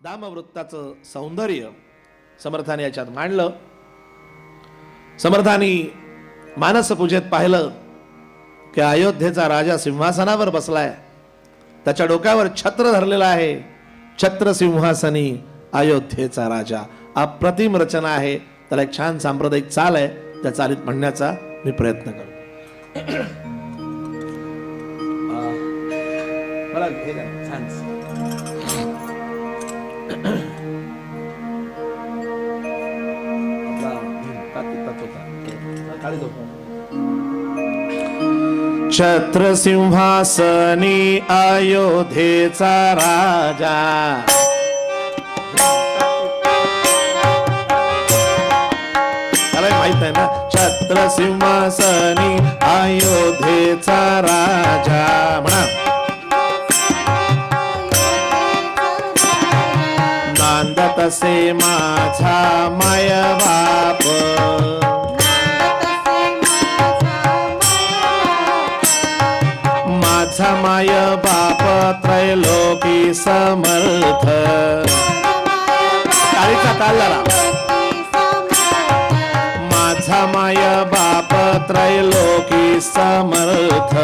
दामवृत्ताचं सौंदर्य समर्थाने याच्यात मांडलं। समर्थांनी मानस पूजेत पाहिलं की अयोध्येचा राजा सिंहासनावर बसलाय, त्याच्या डोक्यावर छत्र धरलेला आहे। छत्र सिंहासनी अयोध्येचा राजा, अप्रतिम रचना आहे। त्याला एक छान सांप्रदायिक चाल आहे, त्या चालीत म्हणण्याचा मी प्रयत्न करतो। मला छान छत्र सिंहासनी अयोध्येचा राजा, त्याला माहित आहे ना। छत्र सिंहासनी अयोध्येचा राजा म्हणा। नांदत असे माझा माय बाप, माझा माय बाप त्रैलोकी समर्थ। काळीचा ताल जरा। माझा माय बाप त्रैलोकी समर्थ,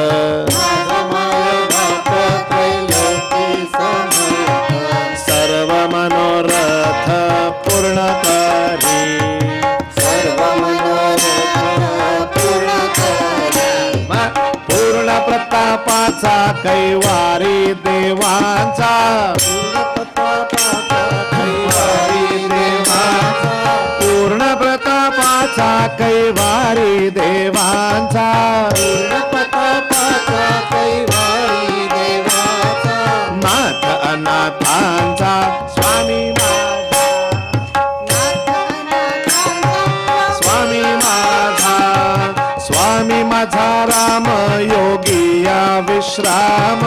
सर्व मनोरथ पूर्ण करी, सर्व मनोरथ पूर्ण करी। पूर्ण प्रतापाचा कैवारी देवांचा, पूर्ण प्रतापाचा कैवारी देवांचा, नाथ अनाथांचा स्वामी माझा, स्वामी माझा, स्वामी माझा राम योगी या विश्राम,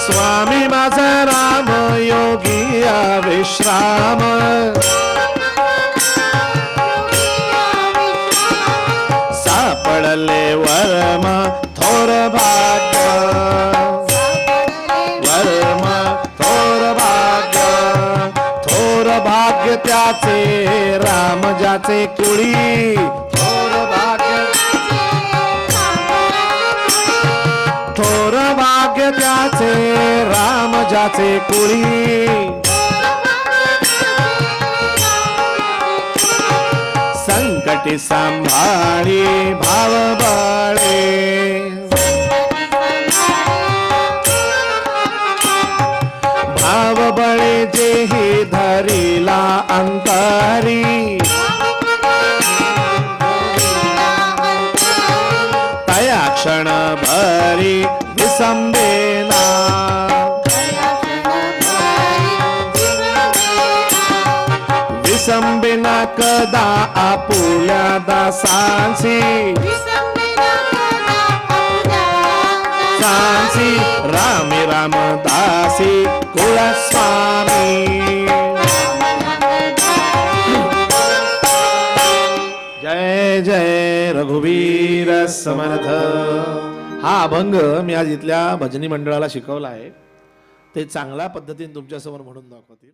स्वामी माझा राम योगी या विश्राम। सापडले वर्म थोर भाग्य, वर्म थोर भाग्य, थोर भाग्य त्याचे राम ज्याचे कुळी, थोर भाग्य, थोर भाग्य त्याचे राम ज्याचे कुळी। संकटी सांभाळी भाव बळे, भाव बळे जेही धरिला अंतरी, तया क्षण भरी विसंबेना, विसंबेना कदा आपुल्या दासांसी, सांसी रामी रामदासी कुलस्वामी। जय जय रघुवीर समर्थ। हा अभंग मी आज इथल्या भजनी मंडळाला शिकवला आहे, ते चांगल्या पद्धतीने तुमच्या समोर म्हणून दाखवतील।